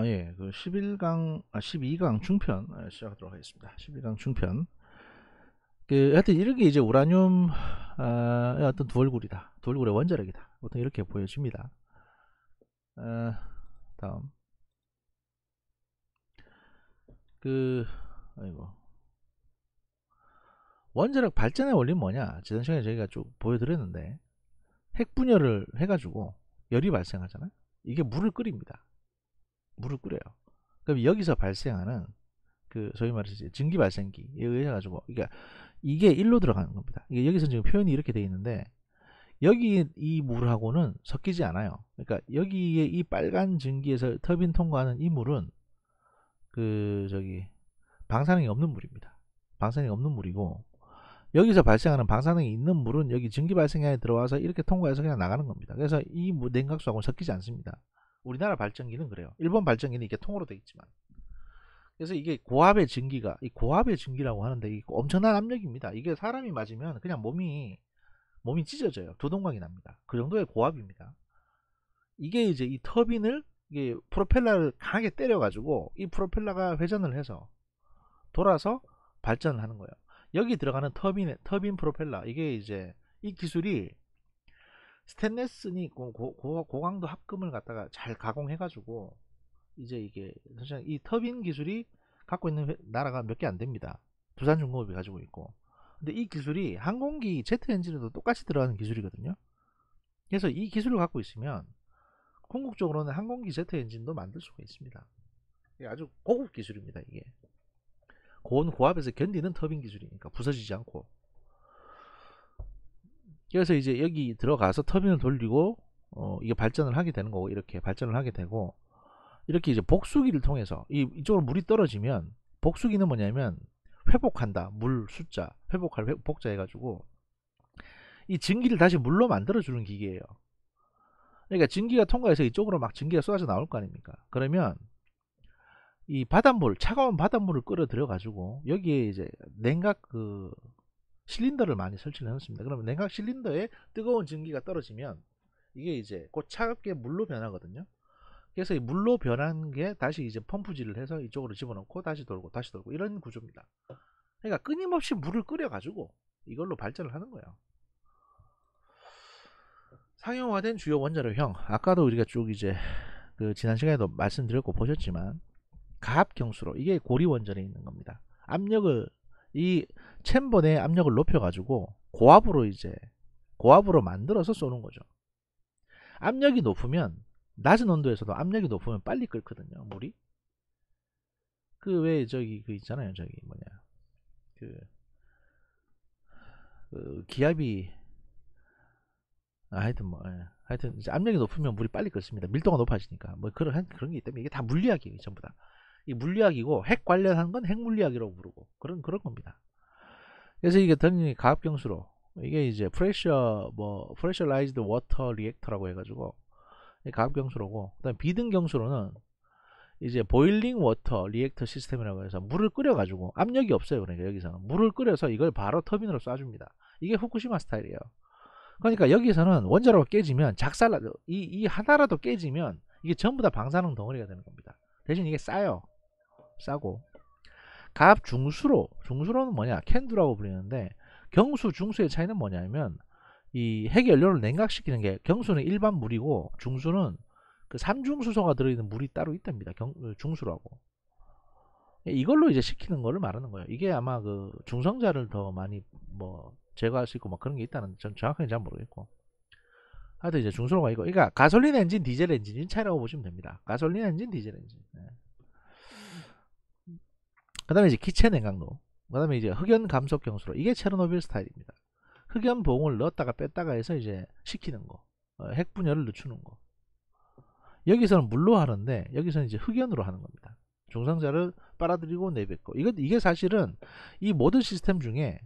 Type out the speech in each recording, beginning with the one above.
예, 그 11강, 12강 중편 시작하도록 하겠습니다. 12강 중편. 하여튼 이렇게 이제 우라늄, 어떤 두 얼굴이다. 두 얼굴의 원자력이다. 보통 이렇게 보여집니다. 어, 다음. 그, 아이고. 원자력 발전의 원리는 뭐냐? 지난 시간에 저희가 쭉 보여드렸는데, 핵 분열을 해가지고 열이 발생하잖아요. 이게 물을 끓입니다. 물을 끓여요. 그럼 여기서 발생하는 소위 말해서 증기 발생기에 의해 가지고 이게 일로 들어가는 겁니다. 이게 여기서 지금 표현이 이렇게 돼 있는데 여기 이 물하고는 섞이지 않아요. 그러니까 여기에 이 빨간 증기에서 터빈 통과하는 이 물은 저기 방사능이 없는 물입니다. 방사능이 없는 물이고 여기서 발생하는 방사능이 있는 물은 여기 증기 발생기에 들어와서 이렇게 통과해서 그냥 나가는 겁니다. 그래서 이 냉각수하고는 섞이지 않습니다. 우리나라 발전기는 그래요. 일본 발전기는 이게 통으로 되어 있지만. 그래서 이게 고압의 증기가 이 고압의 증기라고 하는데 이 엄청난 압력입니다. 이게 사람이 맞으면 그냥 몸이 찢어져요. 두동강이 납니다. 그 정도의 고압입니다. 이게 이제 이 터빈을 이게 프로펠러를 강하게 때려가지고 이 프로펠러가 회전을 해서 돌아서 발전을 하는 거예요. 여기 들어가는 터빈 프로펠러 이게 이제 이 기술이 스테인레스니 고강도 합금을 갖다가 잘 가공해가지고 이제 이게 사실 이 터빈 기술이 갖고 있는 나라가 몇 개 안 됩니다. 두산중공업이 가지고 있고. 근데 이 기술이 항공기 제트 엔진에도 똑같이 들어가는 기술이거든요. 그래서 이 기술을 갖고 있으면 궁극적으로는 항공기 제트 엔진도 만들 수가 있습니다. 이게 아주 고급 기술입니다. 이게 고온 고압에서 견디는 터빈 기술이니까 부서지지 않고. 그래서 이제 여기 들어가서 터빈을 돌리고 이게 발전을 하게 되는 거고 이렇게 발전을 하게 되고 이렇게 이제 복수기를 통해서 이쪽으로 물이 떨어지면 복수기는 뭐냐면 회복한다. 물 숫자 회복할 복자 해가지고 이 증기를 다시 물로 만들어주는 기계예요. 그러니까 증기가 통과해서 이쪽으로 막 증기가 쏟아져 나올 거 아닙니까? 그러면 이 바닷물 차가운 바닷물을 끌어들여 가지고 여기에 이제 냉각 실린더를 많이 설치를 해놓습니다. 그러면 냉각 실린더에 뜨거운 증기가 떨어지면 이게 이제 곧 차갑게 물로 변하거든요. 그래서 이 물로 변한 게 다시 이제 펌프질을 해서 이쪽으로 집어넣고 다시 돌고 다시 돌고 이런 구조입니다. 그러니까 끊임없이 물을 끓여가지고 이걸로 발전을 하는 거예요. 상용화된 주요 원자력형 아까도 우리가 쭉 이제 지난 시간에도 말씀드렸고 보셨지만 가압경수로 이게 고리 원전에 있는 겁니다. 압력을 이 챔버 내 압력을 높여가지고 고압으로 만들어서 쏘는 거죠. 압력이 높으면 낮은 온도에서도 압력이 높으면 빨리 끓거든요. 물이 왜 저기 있잖아요. 저기 뭐냐 그, 기압이 하여튼 하여튼 이제 압력이 높으면 물이 빨리 끓습니다. 밀도가 높아지니까 뭐 그런 게 있기 때문에 이게 다 물리학이에요. 전부 다. 이 물리학이고 핵 관련한 건 핵물리학이라고 부르고 그런 겁니다. 그래서 이게 당연히 가압경수로 이게 이제 프레셔라이즈드 워터 리액터라고 해가지고 가압경수로고 그다음 비등경수로는 이제 보일링 워터 리액터 시스템이라고 해서 물을 끓여가지고 압력이 없어요. 그러니까 여기서는 물을 끓여서 이걸 바로 터빈으로 쏴줍니다. 이게 후쿠시마 스타일이에요. 그러니까 여기서는 원자로가 깨지면 이 하나라도 깨지면 이게 전부 다 방사능 덩어리가 되는 겁니다. 대신 이게 싸고 가압 중수로는 뭐냐 캔두라고 불리는데 경수 중수의 차이는 뭐냐면 이 핵연료를 냉각시키는 게 경수는 일반 물이고 중수는 삼중수소가 들어있는 물이 따로 있답니다. 중수라고 이걸로 이제 식히는 거를 말하는 거예요. 이게 아마 중성자를 더 많이 뭐 제거할 수 있고 막 그런 게 있다는 전 정확하게 잘 모르겠고 하여튼 이제 중수로가 이거 그러니까 가솔린 엔진 디젤 엔진인 차이라고 보시면 됩니다. 가솔린 엔진 디젤 엔진. 네. 그 다음에 이제 기체 냉각로 그 다음에 이제 흑연 감속 경수로 이게 체르노빌 스타일입니다. 흑연 봉을 넣었다가 뺐다가 해서 이제 식히는 거 핵 분열을 늦추는 거 여기서는 물로 하는데 여기서는 이제 흑연으로 하는 겁니다. 중성자를 빨아들이고 내뱉고 이게 사실은 이 모든 시스템 중에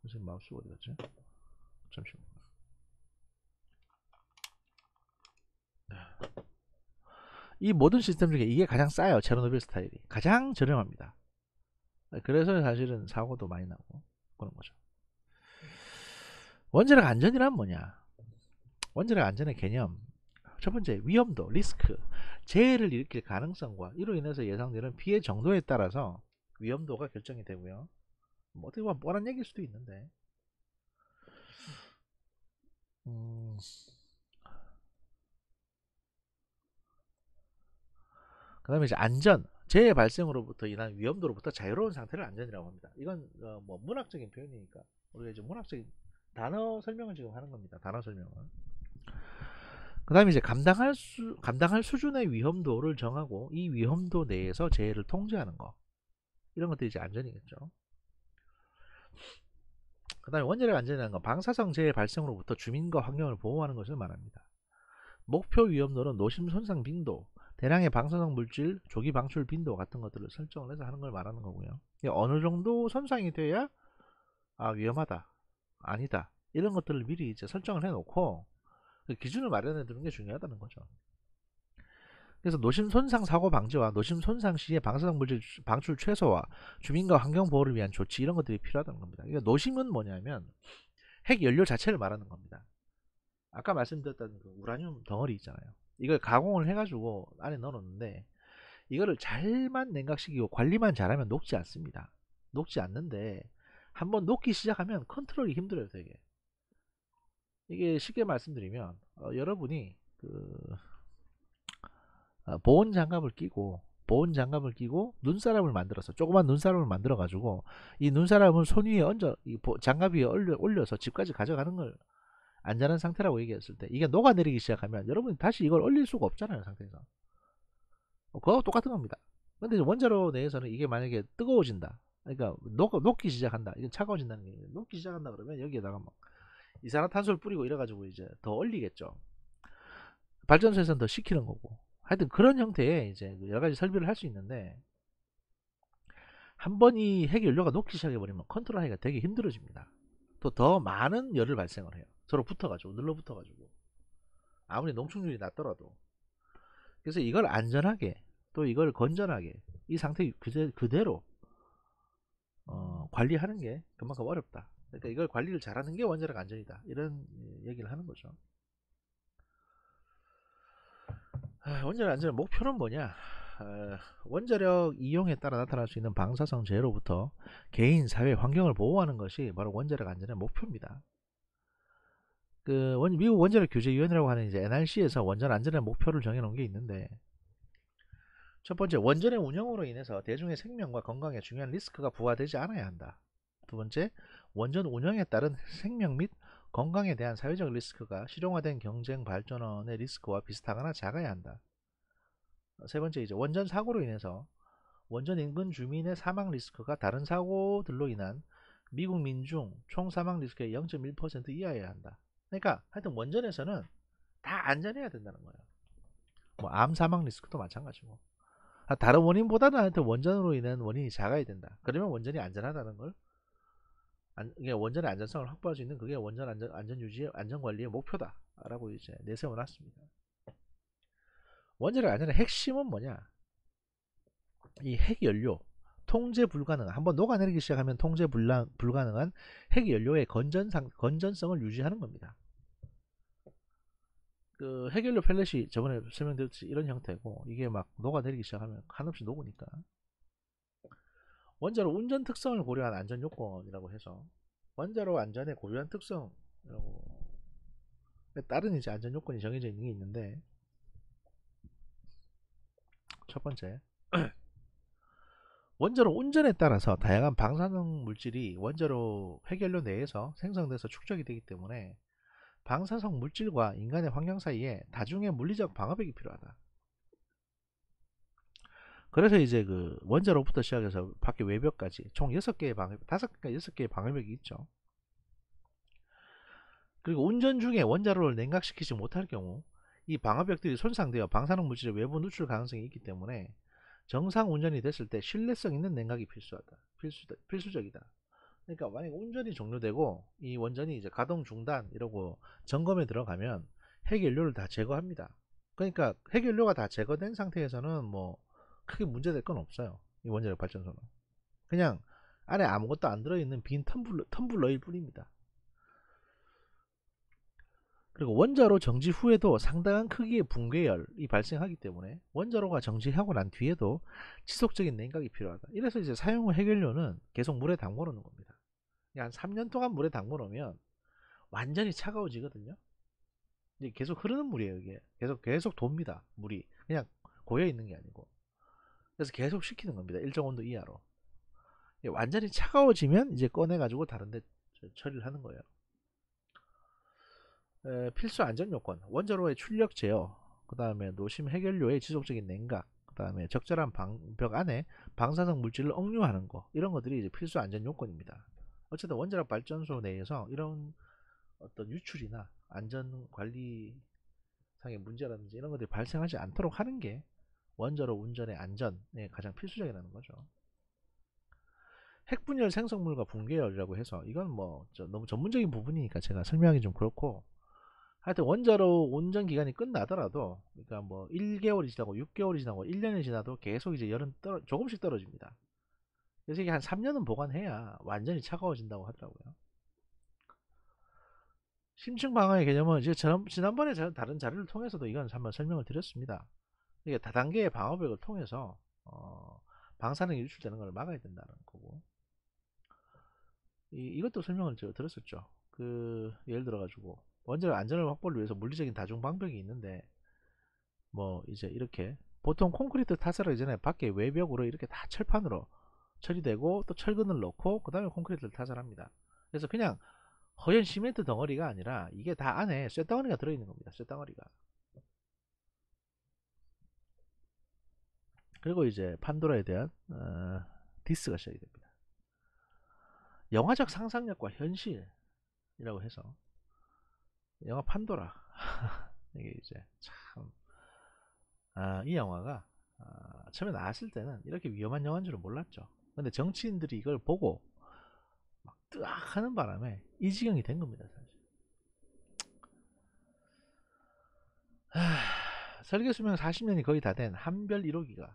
선생님 마우스 어디 갔지? 잠시만. 이 모든 시스템 중에 이게 가장 싸요. 체르노빌 스타일이 가장 저렴합니다. 그래서 사실은 사고도 많이 나고 그런 거죠. 원자력 안전이란 뭐냐? 원자력 안전의 개념 첫 번째, 위험도, 리스크. 재해를 일으킬 가능성과 이로 인해서 예상되는 피해 정도에 따라서 위험도가 결정이 되고요. 뭐 어떻게 보면 뻔한 얘기일 수도 있는데, 그 다음에 이제 안전, 재해 발생으로부터 인한 위험도로부터 자유로운 상태를 안전이라고 합니다. 이건 뭐 문학적인 표현이니까 우리가 이제 문학적인 단어 설명을 지금 하는 겁니다. 단어 설명은. 그 다음에 이제 감당할 수준의 위험도를 정하고 이 위험도 내에서 재해를 통제하는 거. 이런 것들이 이제 안전이겠죠. 그 다음에 원자력 안전이라는 건 방사성 재해 발생으로부터 주민과 환경을 보호하는 것을 말합니다. 목표 위험도는 노심 손상 빈도, 대량의 방사성 물질, 조기 방출 빈도 같은 것들을 설정을 해서 하는 걸 말하는 거고요. 어느 정도 손상이 돼야 위험하다, 아니다, 이런 것들을 미리 이제 설정을 해놓고 그 기준을 마련해 두는 게 중요하다는 거죠. 그래서 노심 손상 사고 방지와 노심 손상 시의 방사성 물질 방출 최소화, 주민과 환경 보호를 위한 조치, 이런 것들이 필요하다는 겁니다. 그러니까 노심은 뭐냐면 핵 연료 자체를 말하는 겁니다. 아까 말씀드렸던 그 우라늄 덩어리 있잖아요. 이걸 가공을 해가지고 안에 넣어놓는데 이거를 잘만 냉각시키고 관리만 잘하면 녹지 않습니다. 녹지 않는데 한번 녹기 시작하면 컨트롤이 힘들어요, 되게. 이게 쉽게 말씀드리면 여러분이 보온 장갑을 끼고 눈사람을 만들어서, 조그만 눈사람을 만들어 가지고 이 눈사람을 손 위에 얹어 이 장갑 위에 올려서 집까지 가져가는 걸 안전한 상태라고 얘기했을 때, 이게 녹아내리기 시작하면 여러분이 다시 이걸 얼릴 수가 없잖아요, 상태에서. 그거하고 똑같은 겁니다. 근데 원자로 내에서는 이게 만약에 뜨거워진다, 그러니까 녹기 시작한다, 이게 차가워진다는 게, 녹기 시작한다 그러면 여기에다가 막 이산화탄소를 뿌리고 이래가지고 이제 더 얼리겠죠. 발전소에서는 더 식히는 거고. 하여튼 그런 형태의 이제 여러 가지 설비를 할 수 있는데, 한번 이 핵연료가 녹기 시작해버리면 컨트롤하기가 되게 힘들어집니다. 또 더 많은 열을 발생을 해요. 서로 붙어가지고, 눌러붙어가지고. 아무리 농축률이 낮더라도. 그래서 이걸 안전하게, 또 이걸 건전하게, 이 상태 그대로 관리하는 게 그만큼 어렵다. 그러니까 이걸 관리를 잘하는 게 원자력 안전이다, 이런 얘기를 하는 거죠. 원자력 안전의 목표는 뭐냐? 원자력 이용에 따라 나타날 수 있는 방사성 재해로부터 개인, 사회, 환경을 보호하는 것이 바로 원자력 안전의 목표입니다. 미국 원자력 규제위원회라고 하는 이제 NRC에서 원자력 안전의 목표를 정해놓은 게 있는데, 첫 번째, 원전의 운영으로 인해서 대중의 생명과 건강에 중요한 리스크가 부과되지 않아야 한다. 두 번째, 원전 운영에 따른 생명 및 건강에 대한 사회적 리스크가 실용화된 경쟁 발전원의 리스크와 비슷하거나 작아야 한다. 세 번째, 이제 원전 사고로 인해서 원전 인근 주민의 사망 리스크가 다른 사고들로 인한 미국 민중 총 사망 리스크의 0.1% 이하여야 한다. 그러니까 하여튼 원전에서는 다 안전해야 된다는 거예요. 뭐 암 사망 리스크도 마찬가지고. 다른 원인보다는 하여튼 원전으로 인한 원인이 작아야 된다. 그러면 원전이 안전하다는 걸, 원전의 안전성을 확보할 수 있는, 그게 원전 안전 유지의 안전 관리의 목표다 라고 이제 내세워 놨습니다. 원자력 안전의 핵심은 뭐냐? 이 핵연료 통제 불가능한, 한번 녹아내리기 시작하면 통제 불가능한 핵연료의 건전성을 유지하는 겁니다. 그 핵연료 펠렛이 저번에 설명드렸듯이 이런 형태고, 이게 막 녹아내리기 시작하면 한없이 녹으니까, 원자로 운전 특성을 고려한 안전 요건이라고 해서 원자로 안전의 고유한 특성이라고 다른 이제 안전 요건이 정해져 있는 게 있는데, 첫 번째, 원자로 운전에 따라서 다양한 방사능 물질이 원자로 핵연료 내에서 생성돼서 축적이 되기 때문에 방사성 물질과 인간의 환경 사이에 다중의 물리적 방어벽이 필요하다. 그래서 이제 그 원자로부터 시작해서 밖에 외벽까지 총 6개의 방어벽, 6개의 방어벽이 있죠. 그리고 운전 중에 원자로를 냉각시키지 못할 경우 이 방어벽들이 손상되어 방사능 물질의 외부 누출 가능성이 있기 때문에 정상 운전이 됐을 때 신뢰성 있는 냉각이 필수적이다. 그러니까 만약에 운전이 종료되고 이 원전이 이제 가동 중단 이러고 점검에 들어가면 핵연료를 다 제거합니다. 그러니까 핵연료가 다 제거된 상태에서는 뭐 크게 문제될 건 없어요. 이 원자력 발전소는 그냥 안에 아무것도 안 들어있는 빈 텀블러일 뿐입니다. 그리고 원자로 정지 후에도 상당한 크기의 붕괴열이 발생하기 때문에 원자로가 정지하고 난 뒤에도 지속적인 냉각이 필요하다. 이래서 이제 사용 후 해결료는 계속 물에 담궈 놓는 겁니다. 한 3년 동안 물에 담궈 놓으면 완전히 차가워지거든요. 이게 계속 흐르는 물이에요. 이게 계속 돕니다. 물이 그냥 고여 있는 게 아니고. 그래서 계속 식히는 겁니다. 일정 온도 이하로. 완전히 차가워지면 이제 꺼내 가지고 다른데 처리를 하는 거예요. 필수 안전 요건: 원자로의 출력 제어, 그 다음에 노심 해결료의 지속적인 냉각, 그 다음에 적절한 방벽 안에 방사성 물질을 억류하는 거, 이런 것들이 이제 필수 안전 요건입니다. 어쨌든 원자력 발전소 내에서 이런 어떤 유출이나 안전 관리상의 문제라든지 이런 것들이 발생하지 않도록 하는 게 원자로 운전의 안전에 가장 필수적이라는 거죠. 핵분열 생성물과 붕괴열이라고 해서 이건 뭐 너무 전문적인 부분이니까 제가 설명하기 좀 그렇고, 하여튼 원자로 운전 기간이 끝나더라도, 그러니까 뭐 1개월이 지나고 6개월이 지나고 1년이 지나도 계속 이제 열은 조금씩 떨어집니다. 그래서 이게 한 3년은 보관해야 완전히 차가워진다고 하더라고요. 심층 방어의 개념은 이제 지난번에 다른 자료를 통해서도 이건 한번 설명을 드렸습니다. 이게 다단계의 방어벽을 통해서 방사능이 유출되는 걸 막아야 된다는 거고, 이것도 설명을 제가 들었었죠. 예를 들어 가지고 원자력 안전을 확보를 위해서 물리적인 다중 방벽이 있는데, 뭐 이제 이렇게 보통 콘크리트 타설하기 전에 밖에 외벽으로 이렇게 다 철판으로 처리되고 또 철근을 넣고 그 다음에 콘크리트를 타설합니다. 그래서 그냥 허연 시멘트 덩어리가 아니라 이게 다 안에 쇳덩어리가 들어있는 겁니다. 쇳덩어리가. 그리고 이제 판도라에 대한 디스가 시작이 됩니다. 영화적 상상력과 현실이라고 해서 영화 판도라 이게 이제 참 이 영화가 처음에 나왔을 때는 이렇게 위험한 영화인 줄은 몰랐죠. 근데 정치인들이 이걸 보고 막 뜨악 하는 바람에 이 지경이 된 겁니다, 사실. 설계 수명 40년이 거의 다 된 한별 1호기가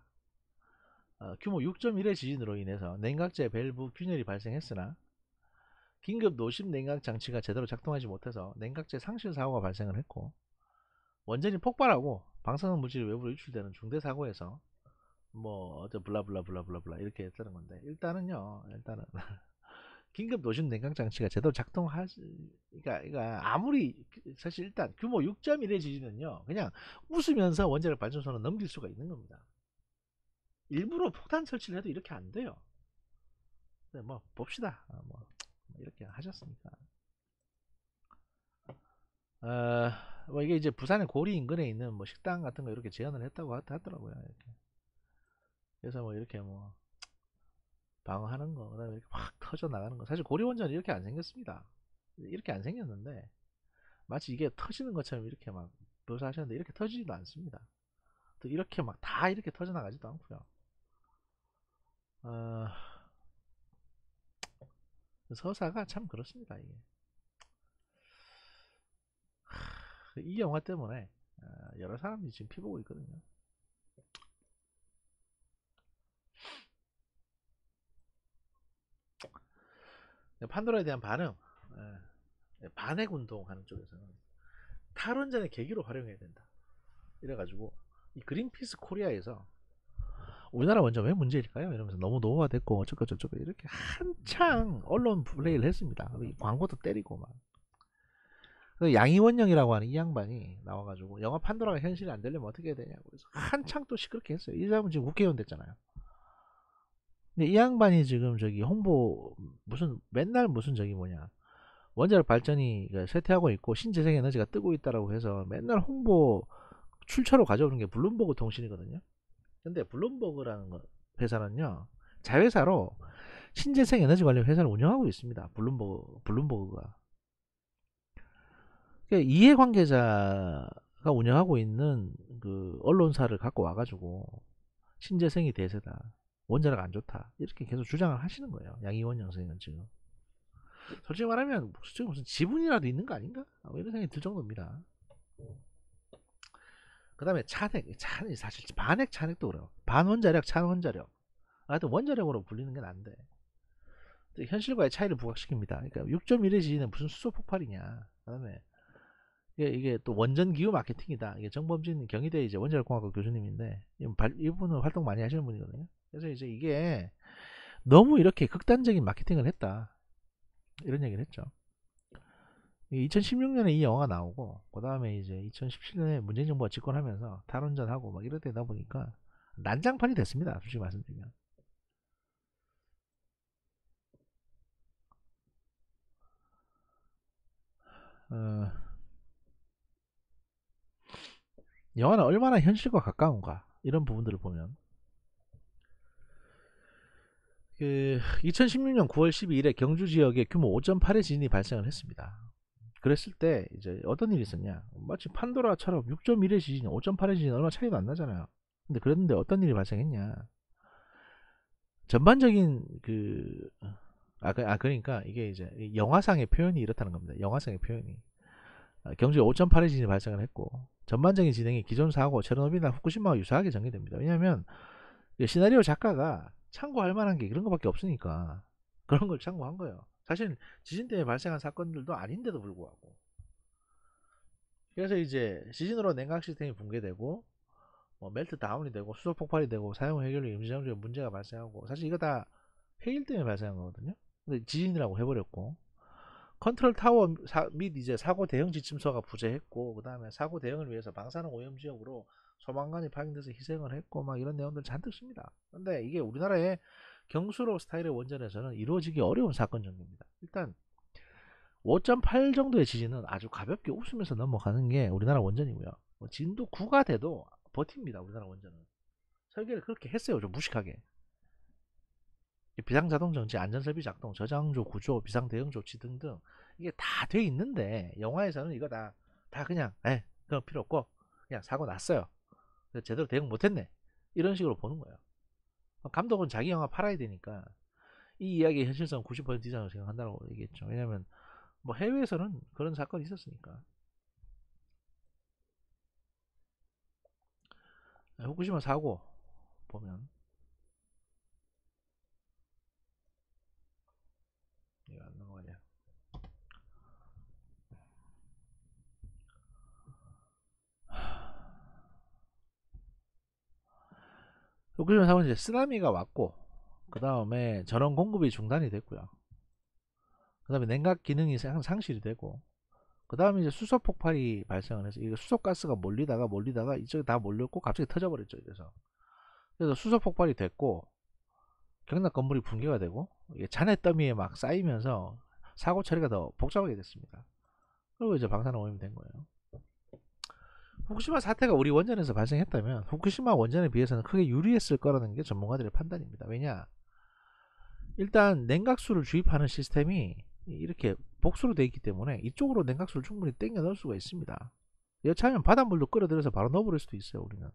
규모 6.1의 지진으로 인해서 냉각제 밸브 균열이 발생했으나 긴급 노심 냉각 장치가 제대로 작동하지 못해서 냉각제 상실 사고가 발생을 했고, 원전이 폭발하고 방사능 물질이 외부로 유출되는 중대 사고에서 뭐 블라블라블라블라블라 이렇게 했다는 건데, 일단은 긴급 노심 냉각 장치가 제대로 작동하지, 그러니까 아무리 사실 일단 규모 6.1의 지진은요 그냥 웃으면서 원자력 발전소는 넘길 수가 있는 겁니다. 일부러 폭탄 설치를 해도 이렇게 안 돼요. 네, 뭐 봅시다. 뭐 이렇게 하셨으니까. 뭐 이게 이제 부산의 고리 인근에 있는 뭐 식당 같은 거 이렇게 제안을 했다고 하더라고요. 이렇게. 그래서 뭐 이렇게 뭐 방어하는 거, 그다음에 이렇게 확 터져 나가는 거. 사실 고리 원전은 이렇게 안 생겼습니다. 이렇게 안 생겼는데 마치 이게 터지는 것처럼 이렇게 막 묘사하셨는데 이렇게 터지지도 않습니다. 또 이렇게 막 다 이렇게 터져 나가지도 않고요. 어, 서사가 참 그렇습니다. 이게 이 영화 때문에 여러 사람들이 지금 피보고 있거든요. 판도라에 대한 반응, 반핵 운동하는 쪽에서는 탈원전의 계기로 활용해야 된다. 이래가지고 이 그린피스 코리아에서 우리나라 원전 왜 문제일까요? 이러면서 너무 노후화됐고 어쩌고 저쩌고 이렇게 한창 언론 플레이를 했습니다. 광고도 때리고 막. 양이원영이라고 하는 이 양반이 나와가지고 영화 판도라가 현실이 안 되려면 어떻게 해야 되냐고 그래서 한창 또 시끄럽게 했어요. 이 사람은 지금 국회의원 됐잖아요. 근데 이 양반이 지금 저기 홍보 맨날 무슨 저기 뭐냐 원자력 발전이 쇠퇴하고 있고 신재생 에너지가 뜨고 있다라고 해서 맨날 홍보 출처로 가져오는 게 블룸버그 통신이거든요. 근데 블룸버그라는 회사는요 자회사로 신재생 에너지 관련 회사를 운영하고 있습니다. 블룸버그가 그러니까 이해관계자가 운영하고 있는 그 언론사를 갖고 와가지고 신재생이 대세다, 원자력 안 좋다 이렇게 계속 주장을 하시는 거예요. 양이원 영생은 지금 솔직히 말하면 지금 무슨 지분이라도 있는 거 아닌가? 이런 생각이 들 정도입니다. 그 다음에 찬핵이 사실 반핵 찬핵도 그래요. 반원자력 찬원자력, 하여튼 원자력으로 불리는 게 난데 현실과의 차이를 부각시킵니다. 그러니까 6.1의 지진은 무슨 수소 폭발이냐, 그 다음에 이게 또 원전 기후 마케팅이다. 이게 정범진 경희대 이제 원자력공학과 교수님인데 이분은 활동 많이 하시는 분이거든요. 그래서 이제 이게 너무 이렇게 극단적인 마케팅을 했다. 이런 얘기를 했죠. 2016년에 이 영화가 나오고 그 다음에 이제 2017년에 문재인 정부가 집권하면서 탈원전하고 막 이러다 보니까 난장판이 됐습니다. 솔직히 말씀드리면. 어, 영화는 얼마나 현실과 가까운가 이런 부분들을 보면 2016년 9월 12일에 경주 지역에 규모 5.8의 지진이 발생을 했습니다. 그랬을 때 이제 어떤 일이 있었냐? 마치 판도라처럼 6.1의 지진, 5.8의 지진 얼마 차이도 안 나잖아요. 근데 그랬는데 어떤 일이 발생했냐? 전반적인 그러니까 이게 이제 영화상의 표현이 이렇다는 겁니다. 영화상의 표현이 경주에 5.8의 지진이 발생을 했고 전반적인 진행이 기존 사고 체르노빌이나 후쿠시마와 유사하게 전개됩니다. 왜냐하면 시나리오 작가가 참고할 만한 게 그런 거밖에 없으니까 그런 걸 참고한 거예요. 사실 지진 때문에 발생한 사건들도 아닌데도 불구하고. 그래서 이제 지진으로 냉각 시스템이 붕괴되고 멜트 다운이 되고 수소 폭발이 되고 사용 해결력 임시정지에 문제가 발생하고 사실 이거 다 해일 때문에 발생한 거거든요. 근데 지진이라고 해버렸고 컨트롤 타워 및 이제 사고 대응 지침서가 부재했고 그 다음에 사고 대응을 위해서 방사능 오염 지역으로 소방관이 파견돼서 희생을 했고 막 이런 내용들 잔뜩 씁니다. 근데 이게 우리나라의 경수로 스타일의 원전에서는 이루어지기 어려운 사건 정도입니다. 일단 5.8 정도의 지진은 아주 가볍게 웃으면서 넘어가는 게 우리나라 원전이고요. 진도 9가 돼도 버팁니다. 우리나라 원전은. 설계를 그렇게 했어요. 좀 무식하게. 비상자동정지, 안전설비 작동, 저장조 구조, 비상대응 조치 등등 이게 다 돼 있는데 영화에서는 이거 다 그냥 그런 필요 없고 그냥 사고 났어요. 제대로 대응 못했네. 이런 식으로 보는 거예요. 감독은 자기 영화 팔아야 되니까 이 이야기의 현실성 90% 이상을 생각한다고 얘기했죠. 왜냐면 뭐 해외에서는 그런 사건이 있었으니까. 후쿠시마 사고 보면 이거 안 넘어가냐. 후쿠시마 사고는 이제 쓰나미가 왔고 그 다음에 전원 공급이 중단이 됐고요. 그 다음에 냉각 기능이 상실이 되고 그 다음에 이제 수소 폭발이 발생을 해서 이거 수소가스가 몰리다가 이쪽에 다 몰렸고 갑자기 터져버렸죠. 그래서 수소 폭발이 됐고 경락 건물이 붕괴가 되고 이게 잔해 더미에 막 쌓이면서 사고 처리가 더 복잡하게 됐습니다. 그리고 이제 방사능 오염이 된 거예요. 후쿠시마 사태가 우리 원전에서 발생했다면 후쿠시마 원전에 비해서는 크게 유리했을 거라는 게 전문가들의 판단입니다. 왜냐? 일단 냉각수를 주입하는 시스템이 이렇게 복수로 되어 있기 때문에 이쪽으로 냉각수를 충분히 땡겨 넣을 수가 있습니다. 여차하면 바닷물도 끌어들여서 바로 넣어버릴 수도 있어요. 우리는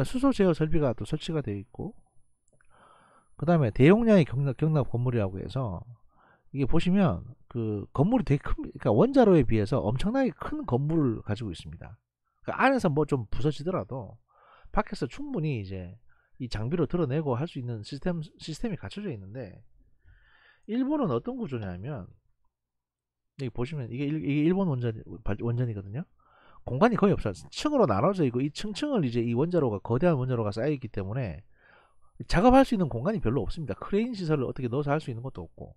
수소 제어 설비가 또 설치가 되어 있고 그 다음에 대용량의 경납 건물이라고 해서 이게 보시면 그 건물이 되게 큽니다. 그러니까 원자로에 비해서 엄청나게 큰 건물을 가지고 있습니다. 그러니까 안에서 뭐 좀 부서지더라도 밖에서 충분히 이제 이 장비로 드러내고 할 수 있는 시스템이 갖춰져 있는데 일본은 어떤 구조냐면 여기 보시면 이게 일본 원전이거든요. 공간이 거의 없어요. 층으로 나눠져 있고 이 층층을 이제 이 원자로가 거대한 원자로가 쌓여 있기 때문에 작업할 수 있는 공간이 별로 없습니다. 크레인 시설을 어떻게 넣어서 할 수 있는 것도 없고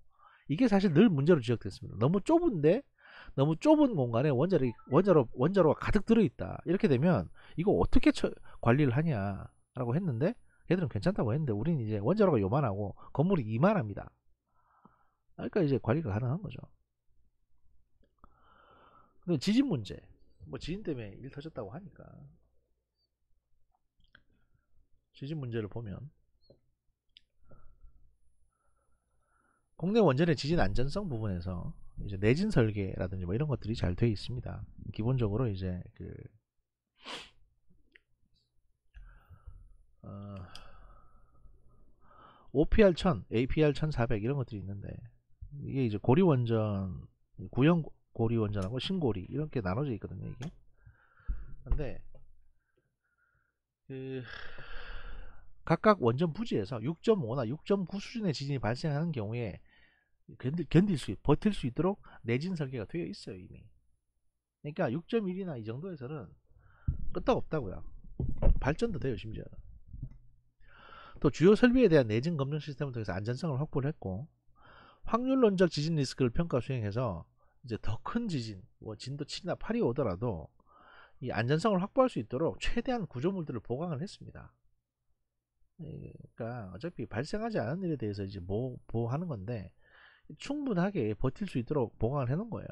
이게 사실 늘 문제로 지적됐습니다. 너무 좁은데 너무 좁은 공간에 원자로가 가득 들어있다. 이렇게 되면 이거 어떻게 관리를 하냐라고 했는데 걔들은 괜찮다고 했는데 우리는 이제 원자로가 요만하고 건물이 이만합니다. 그러니까 이제 관리가 가능한 거죠. 근데 지진 문제, 뭐 지진 때문에 일 터졌다고 하니까 지진 문제를 보면 국내 원전의 지진 안전성 부분에서 이제 내진 설계라든지 뭐 이런 것들이 잘 되어 있습니다. 기본적으로 이제 OPR 1000, APR 1400 이런 것들이 있는데 이게 이제 고리 원전, 구형 고리 원전하고 신고리 이렇게 나눠져 있거든요. 이게. 근데 각각 원전 부지에서 6.5나 6.9 수준의 지진이 발생하는 견딜 버틸 수 있도록 내진 설계가 되어 있어요 이미. 그러니까 6.1이나 이 정도에서는 끄떡없다고요. 발전도 돼요, 심지어. 또 주요 설비에 대한 내진 검증 시스템을 통해서 안전성을 확보를 했고, 확률론적 지진 리스크를 평가 수행해서 이제 더 큰 지진, 뭐 진도 7이나 8이 오더라도 이 안전성을 확보할 수 있도록 최대한 구조물들을 보강을 했습니다. 그러니까 어차피 발생하지 않은 일에 대해서 이제 보호하는 건데 충분하게 버틸 수 있도록 보강을 해놓은 거예요.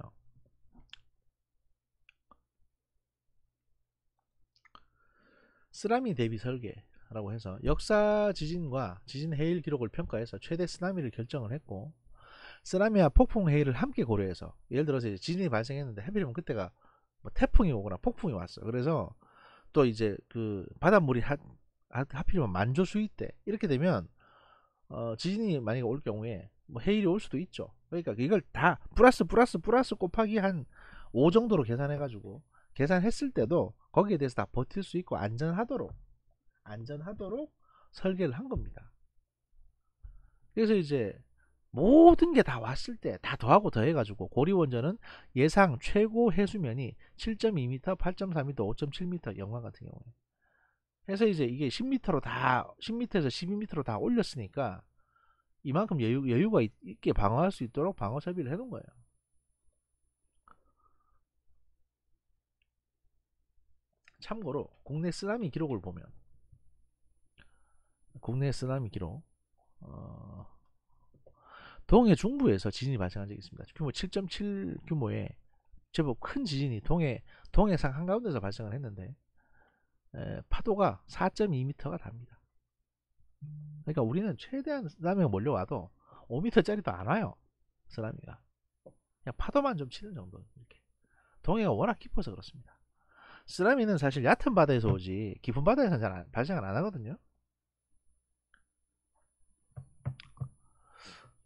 쓰나미 대비 설계라고 해서 역사 지진과 지진 해일 기록을 평가해서 최대 쓰나미를 결정을 했고, 쓰나미와 폭풍 해일을 함께 고려해서 예를 들어서 이제 지진이 발생했는데 하필이면 그때가 뭐 태풍이 오거나 폭풍이 왔어. 그래서 또 이제 그 바닷물이 하필이면 만조 수위 때 이렇게 되면 지진이 만약에 올 경우에 뭐 해일이 올 수도 있죠. 그러니까 이걸 다 플러스 곱하기 한 5 정도로 계산해 가지고 계산했을 때도 거기에 대해서 다 버틸 수 있고 안전하도록 설계를 한 겁니다. 그래서 이제 모든 게 다 왔을 때 다 더하고 더해가지고 고리원전은 예상 최고 해수면이 7.2m, 8.4m, 5.7m 영하 같은 경우에 해서 이제 이게 10m로 다 10m에서 12m로 다 올렸으니까 이만큼 여유가 있게 방어할 수 있도록 방어 설비를 해놓은 거예요. 참고로 국내 쓰나미 기록을 보면 국내 쓰나미 기록 동해 중부에서 지진이 발생한 적이 있습니다. 규모 7.7 규모의 제법 큰 지진이 동해상 한가운데서 발생을 했는데 파도가 4.2m가 답니다. 그러니까 우리는 최대한 쓰나미가 몰려와도 5m짜리도 안 와요. 쓰나미가 그냥 파도만 좀 치는 정도. 이렇게 동해가 워낙 깊어서 그렇습니다. 쓰나미는 사실 얕은 바다에서 오지 깊은 바다에서는 잘 발생을 안 하거든요.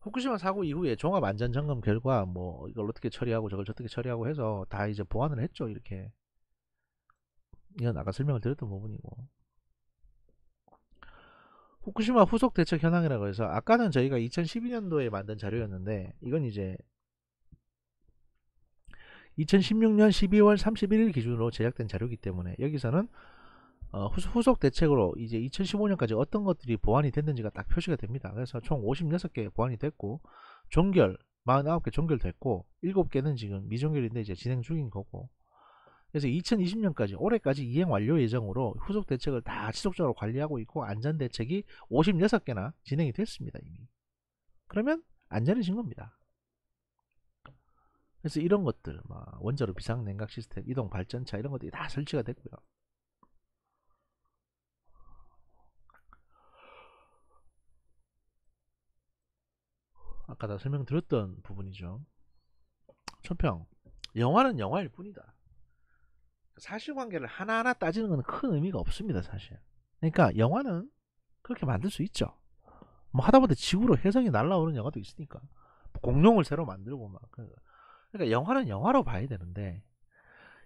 후쿠시마 사고 이후에 종합 안전 점검 결과 뭐 이걸 어떻게 처리하고 저걸 어떻게 처리하고 해서 다 이제 보완을 했죠. 이렇게 이건 아까 설명을 드렸던 부분이고, 후쿠시마 후속 대책 현황이라고 해서 아까는 저희가 2012년도에 만든 자료였는데 이건 이제 2016년 12월 31일 기준으로 제작된 자료이기 때문에 여기서는 후속 대책으로 이제 2015년까지 어떤 것들이 보완이 됐는지가 딱 표시가 됩니다. 그래서 총 56개 보완이 됐고 종결 49개 종결됐고 7개는 지금 미종결인데 이제 진행 중인 거고, 그래서 2020년까지 올해까지 이행 완료 예정으로 후속 대책을 다 지속적으로 관리하고 있고 안전 대책이 56개나 진행이 됐습니다. 이미. 그러면 안전해진 겁니다. 그래서 이런 것들 원자로 비상냉각 시스템, 이동 발전차 이런 것들이 다 설치가 됐고요. 아까 다 설명드렸던 부분이죠. 초평, 영화는 영화일 뿐이다. 사실관계를 하나하나 따지는 건 큰 의미가 없습니다. 사실. 그러니까 영화는 그렇게 만들 수 있죠. 뭐 하다보다 지구로 혜성이 날아오는 영화도 있으니까 공룡을 새로 만들고 막. 그러니까 영화는 영화로 봐야 되는데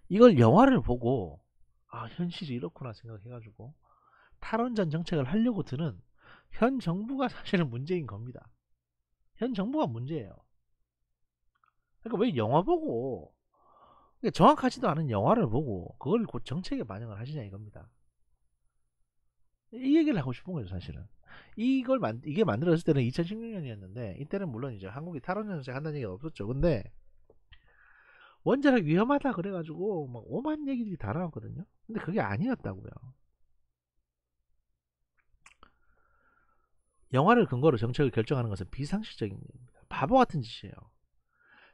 이걸 영화를 보고 현실이 이렇구나 생각해가지고 탈원전 정책을 하려고 드는 현 정부가 사실은 문제인 겁니다. 현 정부가 문제예요. 그러니까 왜 영화 보고 정확하지도 않은 영화를 보고 그걸 곧 정책에 반영을 하시냐 이겁니다. 이 얘기를 하고 싶은 거죠 사실은. 이게 만들어졌을 때는 2016년이었는데 이때는 물론 이제 한국이 탈원전 정책 한다는 얘기가 없었죠. 근데 원자력 위험하다 그래가지고 막 오만 얘기들이 다 나왔거든요. 근데 그게 아니었다고요. 영화를 근거로 정책을 결정하는 것은 비상식적인 일입니다. 바보 같은 짓이에요.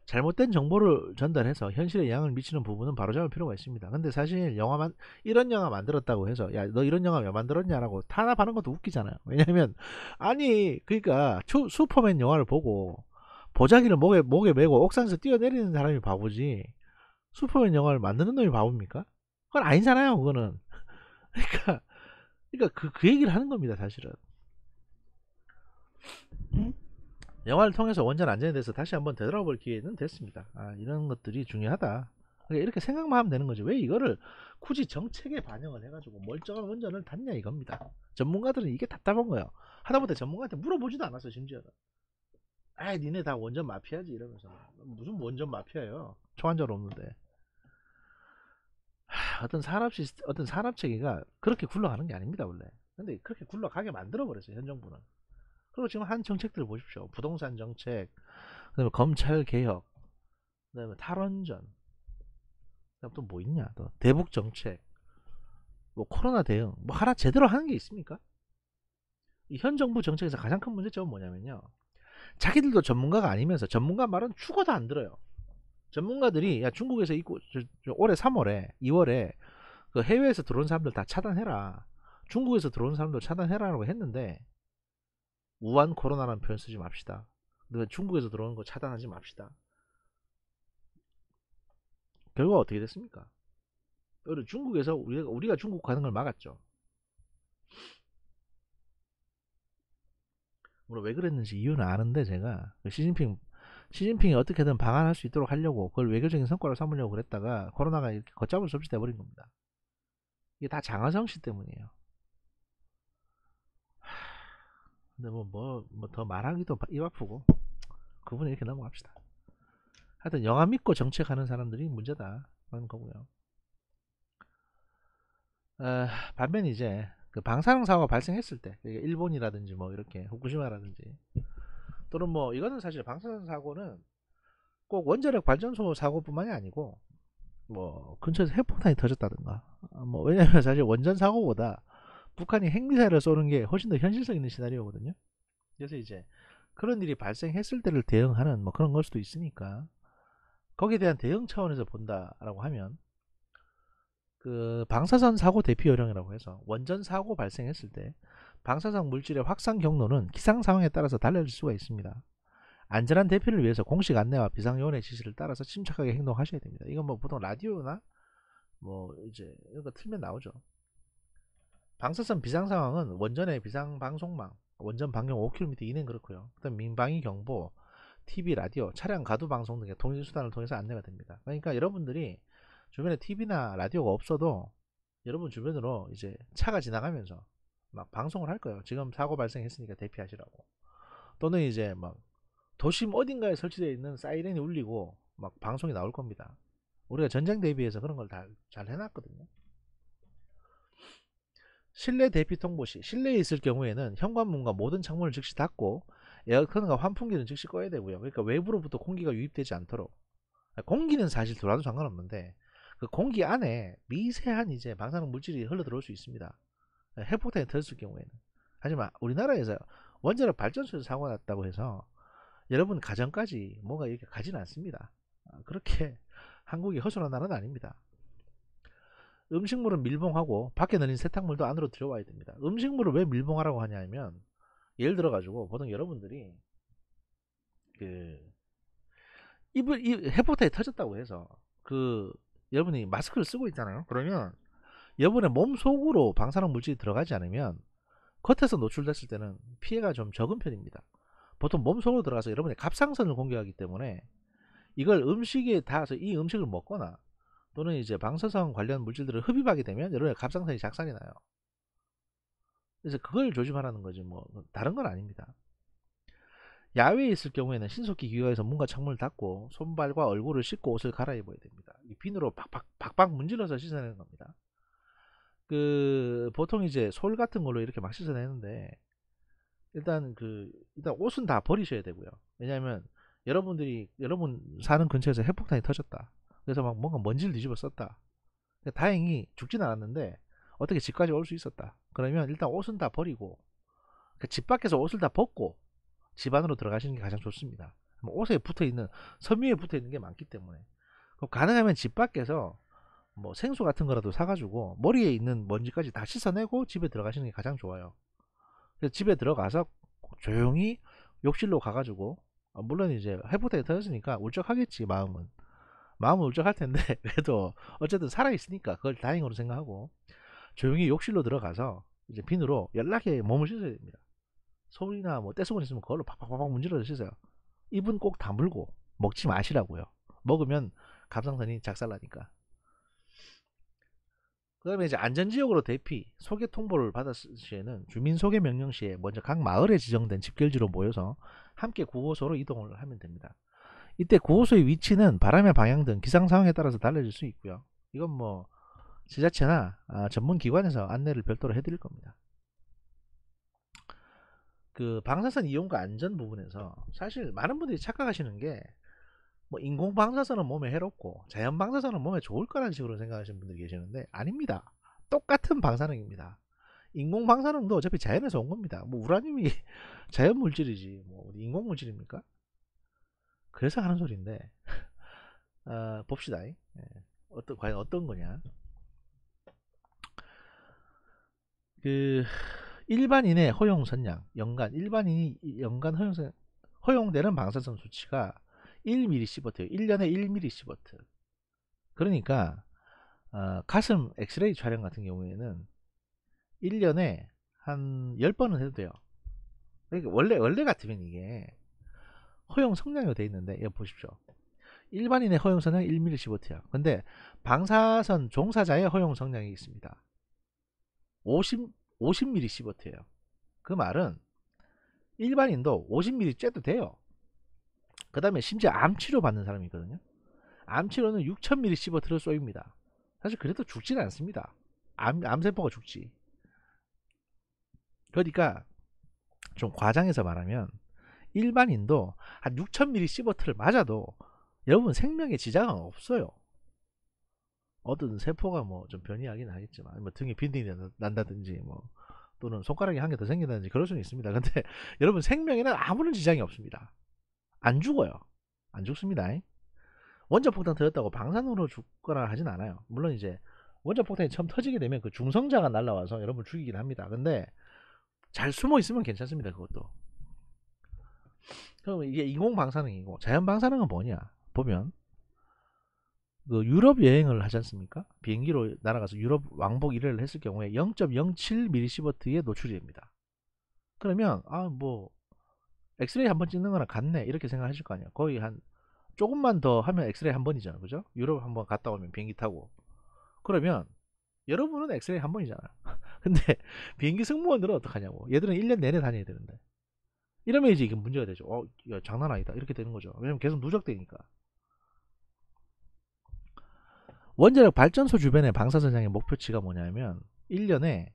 잘못된 정보를 전달해서 현실에 영향을 미치는 부분은 바로잡을 필요가 있습니다. 근데 사실 이런 영화 만들었다고 해서 야 너 이런 영화 왜 만들었냐라고 탄압하는 것도 웃기잖아요. 왜냐면 아니 그러니까 슈퍼맨 영화를 보고 보자기를 목에 메고 옥상에서 뛰어내리는 사람이 바보지 슈퍼맨 영화를 만드는 놈이 바보입니까? 그건 아니잖아요. 그거는. 그러니까 그 얘기를 하는 겁니다. 사실은. 영화를 통해서 원전 안전에 대해서 다시 한번 되돌아볼 기회는 됐습니다. 이런 것들이 중요하다. 그러니까 이렇게 생각만 하면 되는 거지. 왜 이거를 굳이 정책에 반영을 해가지고 멀쩡한 원전을 닫냐 이겁니다. 전문가들은 이게 답답한 거예요. 하다못해 전문가한테 물어보지도 않았어 심지어는. 니네 다 원전 마피아지 이러면서. 무슨 원전 마피아예요. 초안전 없는데. 어떤 산업 체계가 그렇게 굴러가는 게 아닙니다 원래. 근데 그렇게 굴러가게 만들어 버렸어요 현 정부는. 그리고 지금 한 정책들 보십시오. 부동산 정책, 그다음에 검찰 개혁, 그다음에 탈원전, 그다음 또 뭐 있냐, 또 대북 정책, 뭐 코로나 대응, 뭐 하나 제대로 하는 게 있습니까? 이 현 정부 정책에서 가장 큰 문제점은 뭐냐면요, 자기들도 전문가가 아니면서 전문가 말은 죽어도 안 들어요. 전문가들이 야 중국에서 있고 올해 3월에 2월에 그 해외에서 들어온 사람들 다 차단해라, 중국에서 들어온 사람들 차단해라라고 했는데 우한 코로나라는 표현 쓰지 맙시다. 그다음에 중국에서 들어오는 거 차단하지 맙시다. 결과가 어떻게 됐습니까? 중국에서 우리가 중국 가는 걸 막았죠. 물론 왜 그랬는지 이유는 아는데 제가 시진핑이 어떻게든 방안할 수 있도록 하려고 그걸 외교적인 성과로 삼으려고 그랬다가 코로나가 이렇게 걷잡을 수 없이 돼버린 겁니다. 이게 다 장하성 씨 때문이에요. 근데 뭐 더 말하기도 입 아프고 그분은 이렇게 넘어갑시다. 하여튼 영화 믿고 정책하는 사람들이 문제다 그런 거고요. 반면 이제 그 방사능 사고가 발생했을 때 일본이라든지 뭐 이렇게 후쿠시마라든지 또는 뭐 이거는 사실 방사능 사고는 꼭 원자력 발전소 사고뿐만이 아니고 뭐 근처에서 핵폭탄이 터졌다든가 뭐 왜냐면 사실 원전 사고보다 북한이 핵미사일을 쏘는 게 훨씬 더 현실성 있는 시나리오거든요. 그래서 이제 그런 일이 발생했을 때를 대응하는 뭐 그런 걸 수도 있으니까 거기에 대한 대응 차원에서 본다라고 하면 그 방사선 사고 대피 요령이라고 해서 원전 사고 발생했을 때 방사성 물질의 확산 경로는 기상 상황에 따라서 달라질 수가 있습니다. 안전한 대피를 위해서 공식 안내와 비상요원의 지시를 따라서 침착하게 행동하셔야 됩니다. 이건 뭐 보통 라디오나 뭐 이제 이런 거 틀면 나오죠. 방사선 비상 상황은 원전의 비상 방송망, 원전 반경 5km 이내는 그렇고요. 그다음 민방위 경보, TV, 라디오, 차량 가두 방송 등의 통신 수단을 통해서 안내가 됩니다. 그러니까 여러분들이 주변에 TV나 라디오가 없어도 여러분 주변으로 이제 차가 지나가면서 막 방송을 할 거예요. 지금 사고 발생했으니까 대피하시라고. 또는 이제 막 도심 어딘가에 설치되어 있는 사이렌이 울리고 막 방송이 나올 겁니다. 우리가 전쟁 대비해서 그런 걸 다 잘 해놨거든요. 실내 대피 통보 시 실내에 있을 경우에는 현관문과 모든 창문을 즉시 닫고 에어컨과 환풍기는 즉시 꺼야 되고요. 그러니까 외부로부터 공기가 유입되지 않도록. 공기는 사실 들어와도 상관없는데 그 공기 안에 미세한 이제 방사능 물질이 흘러 들어올 수 있습니다. 핵폭탄이 터졌을 경우에는. 하지만 우리나라에서 원자력 발전소에서 사고가 났다고 해서 여러분 가정까지 뭔가 이렇게 가지는 않습니다. 그렇게 한국이 허술한 나라는 아닙니다. 음식물은 밀봉하고 밖에 내린 세탁물도 안으로 들여와야 됩니다. 음식물을 왜 밀봉하라고 하냐면 예를 들어 가지고 보통 여러분들이 그 핵폭탄이 터졌다고 해서 그 여러분이 마스크를 쓰고 있잖아요. 그러면 여러분의 몸 속으로 방사능 물질이 들어가지 않으면 겉에서 노출됐을 때는 피해가 좀 적은 편입니다. 보통 몸 속으로 들어가서 여러분의 갑상선을 공격하기 때문에 이걸 음식에 닿아서 이 음식을 먹거나 또는 이제 방사성 관련 물질들을 흡입하게 되면 여러분의 갑상선이 작살이 나요. 그래서 그걸 조심하라는 거지 뭐 다른 건 아닙니다. 야외에 있을 경우에는 신속히 기거해서 문과 창문을 닫고 손발과 얼굴을 씻고 옷을 갈아입어야 됩니다. 이 비누로 박박 문질러서 씻어내는 겁니다. 그 보통 이제 솔 같은 걸로 이렇게 막 씻어내는데 일단 옷은 다 버리셔야 되고요. 왜냐하면 여러분 사는 근처에서 핵폭탄이 터졌다. 그래서 막 뭔가 먼지를 뒤집어 썼다. 다행히 죽진 않았는데 어떻게 집까지 올 수 있었다. 그러면 일단 옷은 다 버리고 집 밖에서 옷을 다 벗고 집 안으로 들어가시는 게 가장 좋습니다. 옷에 붙어있는 섬유에 붙어있는 게 많기 때문에 가능하면 집 밖에서 뭐 생수 같은 거라도 사가지고 머리에 있는 먼지까지 다 씻어내고 집에 들어가시는 게 가장 좋아요. 그래서 집에 들어가서 조용히 욕실로 가가지고 물론 이제 핵폭탄이 터졌으니까 울적하겠지. 마음은 울적할 텐데 그래도 어쨌든 살아있으니까 그걸 다행으로 생각하고 조용히 욕실로 들어가서 이제 비누로 연락에 몸을 씻어야 됩니다. 소리나 뭐 떼수건 있으면 그걸로 팍팍팍 문질러서 씻어요. 입은 꼭 다물고 먹지 마시라고요. 먹으면 갑상선이 작살나니까. 그 다음에 이제 안전지역으로 대피, 소개 통보를 받았을 시에는 주민소개 명령 시에 먼저 각 마을에 지정된 집결지로 모여서 함께 구호소로 이동을 하면 됩니다. 이때 구호소의 위치는 바람의 방향 등 기상 상황에 따라서 달라질 수 있고요. 이건 뭐 지자체나 전문 기관에서 안내를 별도로 해드릴 겁니다. 그 방사선 이용과 안전 부분에서 사실 많은 분들이 착각하시는 게 뭐 인공 방사선은 몸에 해롭고 자연 방사선은 몸에 좋을 거라는 식으로 생각하시는 분들이 계시는데 아닙니다. 똑같은 방사능입니다. 인공 방사능도 어차피 자연에서 온 겁니다. 뭐 우라늄이 자연 물질이지 뭐 인공 물질입니까? 그래서 하는 소리인데 봅시다. 과연 어떤 거냐? 그 일반인의 허용 선량 연간 일반인이 연간 허용되는 방사선 수치가 1mSievert예요. 1년에 1mSieverт. 그러니까 가슴 엑스레이 촬영 같은 경우에는 1년에 한 10번은 해도 돼요. 그러니까 원래 같으면 이게 허용 성량으로 되어 있는데 여기 보십시오. 일반인의 허용 성량이 1mSievert야. 근데 방사선 종사자의 허용 성량이 있습니다. 50mSievert예요. 그 말은 일반인도 50ml 쬐도 돼요. 그 다음에 심지어 암치료 받는 사람이 있거든요. 암치료는 6000mSievert를 쏘입니다. 사실 그래도 죽지는 않습니다. 암세포가 죽지. 그러니까 좀 과장해서 말하면 일반인도 한 6000mSievert를 맞아도 여러분 생명에 지장은 없어요. 어떤 세포가 뭐 좀 변이하긴 하겠지만 뭐 등에 빈딩이 난다든지 뭐 또는 손가락이 한 개 더 생긴다든지 그럴 수는 있습니다. 근데 여러분 생명에는 아무런 지장이 없습니다. 안 죽어요. 안 죽습니다. 원자폭탄 터졌다고 방사능으로 죽거나 하진 않아요. 물론 이제 원자폭탄이 처음 터지게 되면 그 중성자가 날라와서 여러분을 죽이긴 합니다. 근데 잘 숨어 있으면 괜찮습니다. 그것도. 그럼 이게 인공 방사능이고 자연 방사능은 뭐냐? 보면 그 유럽 여행을 하지 않습니까? 비행기로 날아가서 유럽 왕복 1회를 했을 경우에 0.07mSievert에 노출이 됩니다. 그러면 뭐 엑스레이 한번 찍는 거랑 같네 이렇게 생각하실 거 아니야. 거의 한 조금만 더 하면 엑스레이 한 번이잖아. 그죠? 유럽 한번 갔다 오면 비행기 타고 그러면 여러분은 엑스레이 한 번이잖아. 근데 비행기 승무원들은 어떡하냐고. 얘들은 1년 내내 다녀야 되는데 이러면 이제 이게 문제가 되죠. 야, 장난 아니다 이렇게 되는 거죠. 왜냐면 계속 누적되니까. 원자력 발전소 주변의 방사선량의 목표치가 뭐냐면 1년에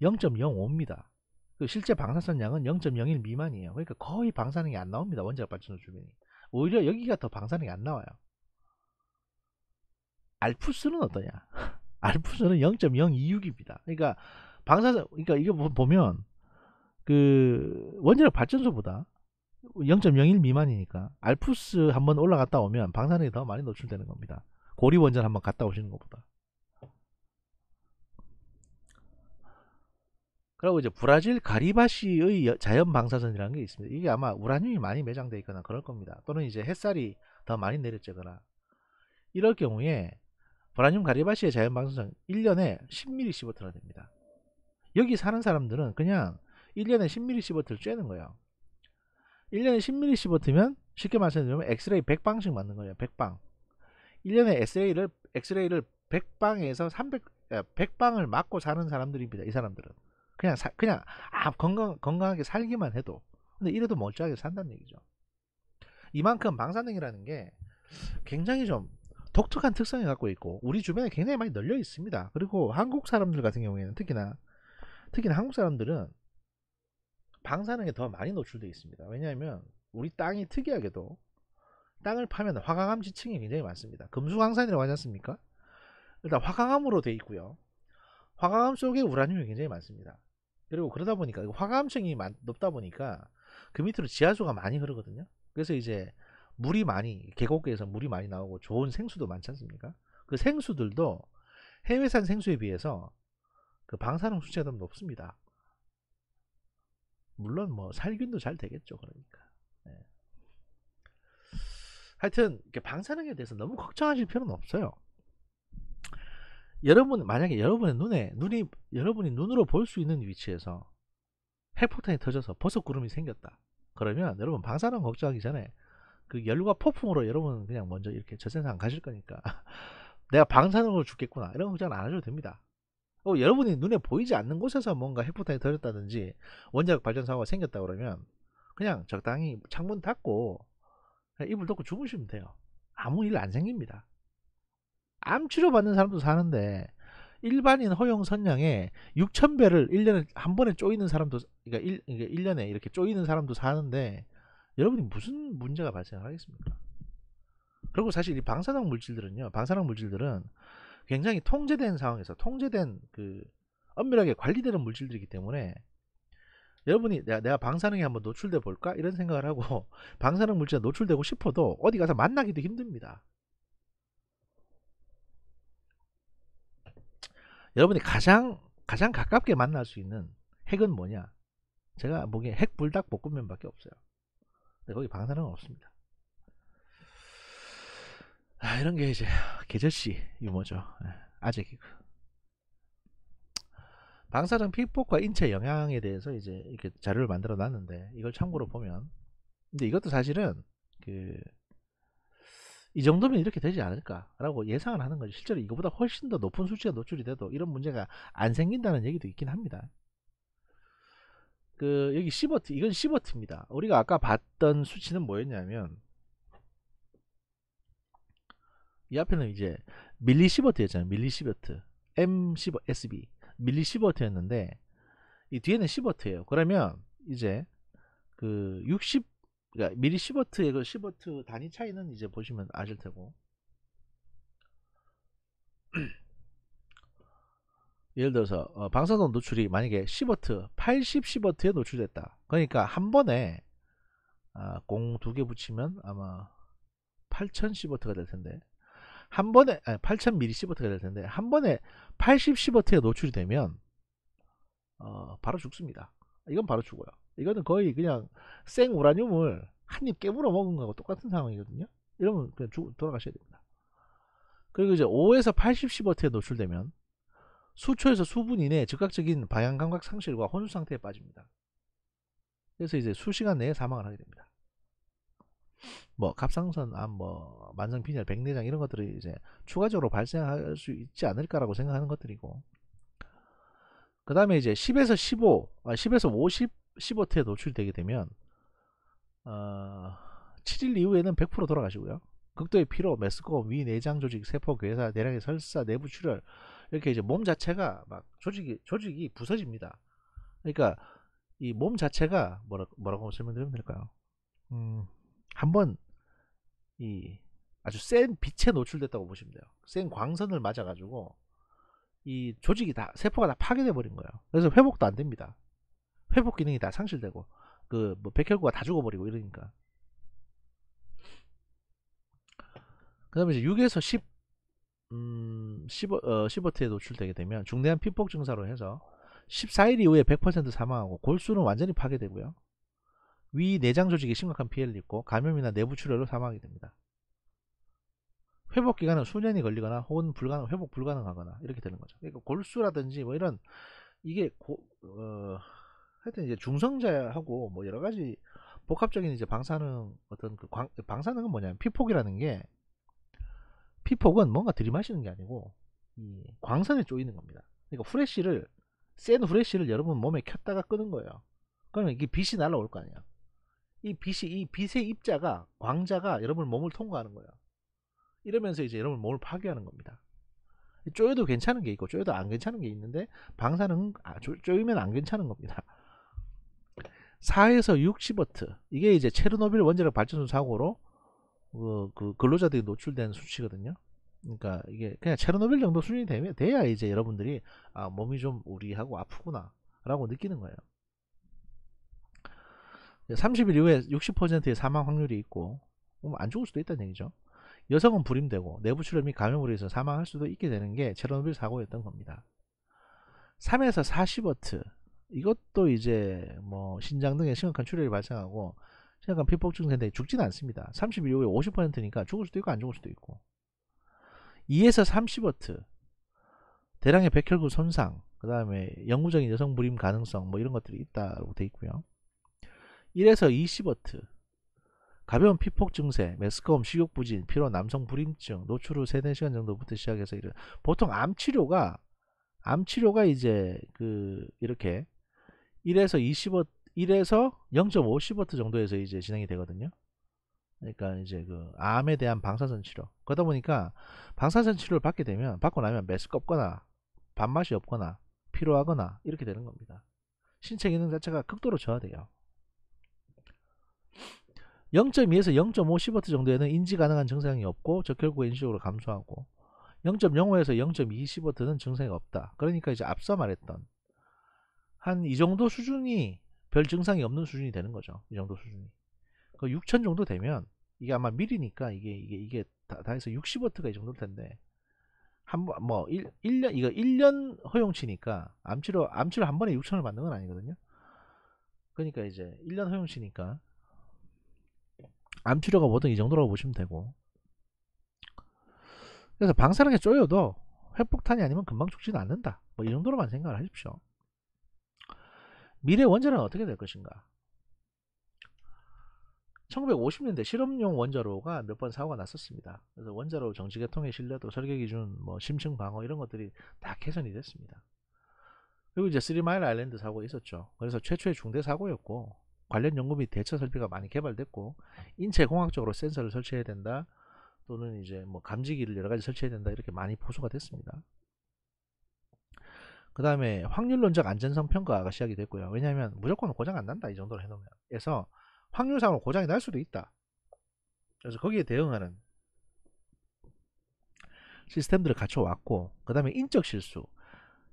0.05입니다. 실제 방사선량은 0.01 미만이에요. 그러니까 거의 방사능이 안 나옵니다. 원자력 발전소 주변이. 오히려 여기가 더 방사능이 안 나와요. 알프스는 어떠냐? 알프스는 0.026입니다. 그러니까 그러니까 이거 보면 그 원자력 발전소보다 0.01 미만이니까 알프스 한번 올라갔다 오면 방사능이 더 많이 노출되는 겁니다. 고리 원전 한번 갔다 오시는 것보다. 그리고 이제 브라질 가리바시의 자연 방사선이라는 게 있습니다. 이게 아마 우라늄이 많이 매장되어 있거나 그럴 겁니다. 또는 이제 햇살이 더 많이 내려쬐거나 이럴 경우에 브라늄 가리바시의 자연 방사선 1년에 10mSievert나 됩니다. 여기 사는 사람들은 그냥 1년에 10mSievert를 쬐는 거예요. 1년에 10mSievert면 쉽게 말씀드리면 엑스레이 100방씩 맞는 거예요. 100방. 1년에 엑스레이를 100방에서 100방을 맞고 사는 사람들입니다. 이 사람들은. 그냥 건강하게 살기만 해도. 근데 이래도 멀쩡하게 산다는 얘기죠. 이만큼 방사능이라는 게 굉장히 좀 독특한 특성을 갖고 있고 우리 주변에 굉장히 많이 널려 있습니다. 그리고 한국 사람들 같은 경우에는 특히나 한국 사람들은 방사능에 더 많이 노출되어 있습니다. 왜냐하면 우리 땅이 특이하게도 땅을 파면 화강암 지층이 굉장히 많습니다. 금수강산이라고 하지 않습니까? 일단 화강암으로 되어 있고요. 화강암 속에 우라늄이 굉장히 많습니다. 그리고 그러다 보니까 화강암층이 높다 보니까 그 밑으로 지하수가 많이 흐르거든요. 그래서 이제 물이 많이 계곡에서 물이 많이 나오고 좋은 생수도 많지 않습니까? 그 생수들도 해외산 생수에 비해서 그 방사능 수치가 좀 높습니다. 물론 뭐 살균도 잘 되겠죠. 그러니까 네. 하여튼 방사능에 대해서 너무 걱정하실 필요는 없어요. 만약에 여러분이 눈으로 볼 수 있는 위치에서 핵폭탄이 터져서 버섯구름이 생겼다. 그러면 여러분 방사능 걱정하기 전에 그 열과 폭풍으로 여러분 그냥 먼저 이렇게 저 세상 가실 거니까 내가 방사능으로 죽겠구나 이런 걱정 안 하셔도 됩니다. 여러분이 눈에 보이지 않는 곳에서 뭔가 핵폭탄이 터졌다든지 원자력 발전사고가 생겼다 그러면 그냥 적당히 창문 닫고 이불 덮고 주무시면 돼요. 아무 일 안 생깁니다. 암 치료 받는 사람도 사는데 일반인 허용 선량에 6,000배를 1년에 한 번에 쪼이는 사람도, 그러니까 1년에 이렇게 쪼이는 사람도 사는데 여러분이 무슨 문제가 발생하겠습니까? 그리고 사실 이 방사능 물질들은요, 방사능 물질들은 굉장히 통제된 상황에서 통제된 그 엄밀하게 관리되는 물질들이기 때문에 여러분이 내가 방사능에 한번 노출돼 볼까 이런 생각을 하고 방사능 물질에 노출되고 싶어도 어디 가서 만나기도 힘듭니다. 여러분이 가장 가깝게 만날 수 있는 핵은 뭐냐? 제가 보기엔 핵불닭볶음면밖에 없어요. 근데 거기 방사능은 없습니다. 이런 게 이제 계절시 유머죠. 아재개그. 방사능 피폭과 인체 영향에 대해서 이제 이렇게 자료를 만들어 놨는데 이걸 참고로 보면, 근데 이것도 사실은 그 이 정도면 이렇게 되지 않을까라고 예상을 하는 거죠. 실제로 이거보다 훨씬 더 높은 수치가 노출이 돼도 이런 문제가 안 생긴다는 얘기도 있긴 합니다. 그 여기 시버트, 이건 시버트입니다. 우리가 아까 봤던 수치는 뭐였냐면 이 앞에는 이제 밀리시버트였잖아요. 밀리시버트, M15 SB 밀리시버트였는데 이 뒤에는 시버트예요. 그러면 이제 그 60, 그러니까 밀리시버트의 그 시버트 단위 차이는 이제 보시면 아실 테고, 예를 들어서 방사능 노출이 만약에 시버트 80 시버트에 노출됐다. 그러니까 한 번에 공 두 개 붙이면 아마 8000 시버트가 될 텐데, 한 번에 8000 미리 시버트가 될 텐데 한 번에 80 시버트에 노출이 되면 바로 죽습니다. 이건 바로 죽어요. 이거는 거의 그냥 생 우라늄을 한 입 깨물어 먹은 거하고 똑같은 상황이거든요. 이러면 그냥 돌아가셔야 됩니다. 그리고 이제 5에서 80 시버트에 노출되면 수초에서 수분 이내에 즉각적인 방향 감각 상실과 혼수 상태에 빠집니다. 그래서 이제 수시간 내에 사망을 하게 됩니다. 뭐 갑상선 암, 뭐 만성빈혈, 백내장 이런 것들이 이제 추가적으로 발생할 수 있지 않을까라고 생각하는 것들이고, 그 다음에 이제 10에서 10에서 50 시버트에 노출되게 되면 7일 이후에는 100% 돌아가시고요. 극도의 피로, 메스꺼움, 위 내장 조직, 세포 괴사, 대량의 설사, 내부 출혈, 이렇게 이제 몸 자체가 막 조직이 부서집니다. 그러니까 이 몸 자체가 뭐라고 설명드리면 될까요? 한번 이 아주 센 빛에 노출됐다고 보시면 돼요. 센 광선을 맞아가지고 이 조직이 다, 세포가 다 파괴돼 버린 거예요. 그래서 회복도 안 됩니다. 회복 기능이 다 상실되고 그 뭐 백혈구가 다 죽어버리고 이러니까. 그 다음에 이제 6에서 10 시버트에 노출되게 되면 중대한 피폭 증사로 해서 14일 이후에 100% 사망하고 골수는 완전히 파괴되고요. 위 내장 조직에 심각한 피해를 입고 감염이나 내부 출혈로 사망하게 됩니다. 회복 기간은 수년이 걸리거나 혹은 회복 불가능하거나 이렇게 되는 거죠. 그러니까 골수라든지 뭐 이런, 이게 하여튼 이제 중성자하고 뭐 여러 가지 복합적인 이제 방사능, 어떤 그 방사능은 뭐냐면 피폭이라는 게, 피폭은 뭔가 들이마시는 게 아니고 이 광선에 쪼이는 겁니다. 그러니까 센 후레쉬를 여러분 몸에 켰다가 끄는 거예요. 그러면 이게 빛이 날아올 거 아니야. 이 빛의 입자가, 광자가 여러분 몸을 통과하는 거예요. 이러면서 이제 여러분 몸을 파괴하는 겁니다. 쪼여도 괜찮은 게 있고 쪼여도 안 괜찮은 게 있는데 방사능은 쪼이면 안 괜찮은 겁니다. 4에서 60W, 이게 이제 체르노빌 원자력 발전소 사고로 그 근로자들이 노출된 수치거든요. 그러니까 이게 그냥 체르노빌 정도 수준이 돼야 이제 여러분들이 몸이 좀 우리하고 아프구나 라고 느끼는 거예요. 30일 이후에 60%의 사망 확률이 있고 안 죽을 수도 있다는 얘기죠. 여성은 불임되고 내부 출혈 및 감염으로 해서 사망할 수도 있게 되는 게 체르노빌 사고였던 겁니다. 3에서 40W, 이것도 이제 뭐 신장 등의 심각한 출혈이 발생하고 심각한 피폭 증세인데 죽지는 않습니다. 30일 이후에 50%니까 죽을 수도 있고 안 죽을 수도 있고. 2에서 30W, 대량의 백혈구 손상, 그 다음에 영구적인 여성 불임 가능성 뭐 이런 것들이 있다고 되어 있고요. 1에서 20W, 가벼운 피폭 증세, 메스꺼움, 식욕 부진, 피로, 남성 불임증, 노출 후 3-4시간 정도부터 시작해서 보통 암치료가 이제 이렇게 1에서 0.5시버트 정도에서 이제 진행이 되거든요. 그러니까 이제 암에 대한 방사선 치료. 그러다 보니까 방사선 치료를 받고 나면 메스껍거나 밥맛이 없거나 피로하거나 이렇게 되는 겁니다. 신체 기능 자체가 극도로 저하돼요. 0.2에서 0.5시버트 정도에는 인지 가능한 증상이 없고 적혈구가 인식적으로 감소하고 0.05에서 0.2시버트는 증상이 없다. 그러니까 이제 앞서 말했던 한 이 정도 수준이 별 증상이 없는 수준이 되는 거죠. 이 정도 수준이. 그 6000 정도 되면 이게 아마 밀이니까 이게 다 해서 60W가 이 정도일 텐데 한번 뭐 1년 이거 1년 허용치니까 암치료 한 번에 6000을 받는 건 아니거든요. 그러니까 이제 1년 허용치니까 암치료가 뭐든 이 정도라고 보시면 되고, 그래서 방사능에 쪼여도 핵폭탄이 아니면 금방 죽지는 않는다. 뭐 이 정도로만 생각을 하십시오. 미래 원자로는 어떻게 될 것인가? 1950년대 실험용 원자로가 몇 번 사고가 났었습니다. 그래서 원자로 정지 개통의 신뢰도, 설계 기준, 뭐 심층 방어 이런 것들이 다 개선이 됐습니다. 그리고 이제 3마일 아일랜드 사고가 있었죠. 그래서 최초의 중대 사고였고 관련 연구 및 대처 설비가 많이 개발됐고 인체공학적으로 센서를 설치해야 된다, 또는 이제 뭐 감지기를 여러 가지 설치해야 된다, 이렇게 많이 보수가 됐습니다. 그 다음에 확률론적 안전성 평가가 시작이 됐고요. 왜냐하면 무조건 고장 안 난다 이 정도로 해놓으면, 그래서 확률상으로 고장이 날 수도 있다. 그래서 거기에 대응하는 시스템들을 갖춰왔고, 그 다음에 인적 실수,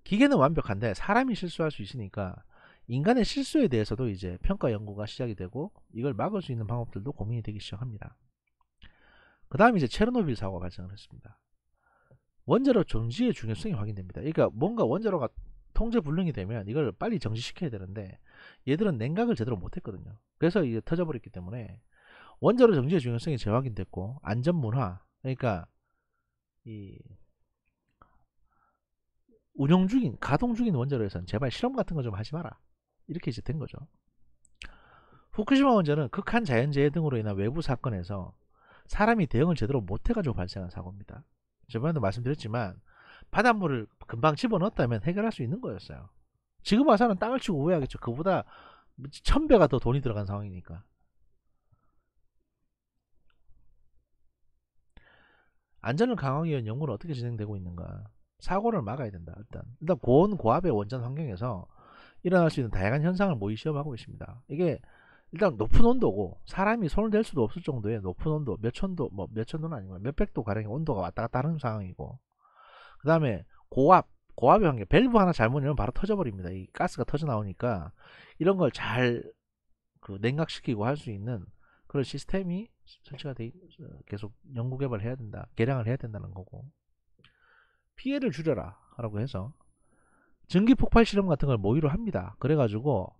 기계는 완벽한데 사람이 실수할 수 있으니까 인간의 실수에 대해서도 이제 평가 연구가 시작이 되고 이걸 막을 수 있는 방법들도 고민이 되기 시작합니다. 그 다음에 이제 체르노빌 사고가 발생을 했습니다. 원자로 정지의 중요성이 확인됩니다. 그러니까 뭔가 원자로가 통제 불능이 되면 이걸 빨리 정지시켜야 되는데 얘들은 냉각을 제대로 못했거든요. 그래서 이게 터져버렸기 때문에 원자로 정지의 중요성이 재확인됐고, 안전문화, 그러니까 이 운영 중인, 가동 중인 원자로에서는 제발 실험 같은 거 좀 하지 마라, 이렇게 이제 된 거죠. 후쿠시마 원전은 극한 자연재해 등으로 인한 외부 사건에서 사람이 대응을 제대로 못해가지고 발생한 사고입니다. 저번에도 말씀드렸지만 바닷물을 금방 집어넣었다면 해결할 수 있는 거였어요. 지금 와서는 땅을 치고 우회하겠죠. 그보다 1000배가 더 돈이 들어간 상황이니까. 안전을 강화하기 위한 연구는 어떻게 진행되고 있는가? 사고를 막아야 된다. 일단 고온 고압의 원전 환경에서 일어날 수 있는 다양한 현상을 모의 시험하고 있습니다. 이게 일단 높은 온도고 사람이 손을 댈 수도 없을 정도의 높은 온도, 몇천도, 뭐 몇천도는 아니고 몇백도 가량의 온도가 왔다 갔다 하는 상황이고, 그 다음에 고압의 환경, 밸브 하나 잘못 열면 바로 터져버립니다. 이 가스가 터져 나오니까 이런 걸 잘 냉각시키고 할 수 있는 그런 시스템이 설치가 돼, 계속 연구 개발해야 된다, 개량을 해야 된다는 거고, 피해를 줄여라 라고 해서 전기 폭발 실험 같은 걸 모의로 합니다. 그래가지고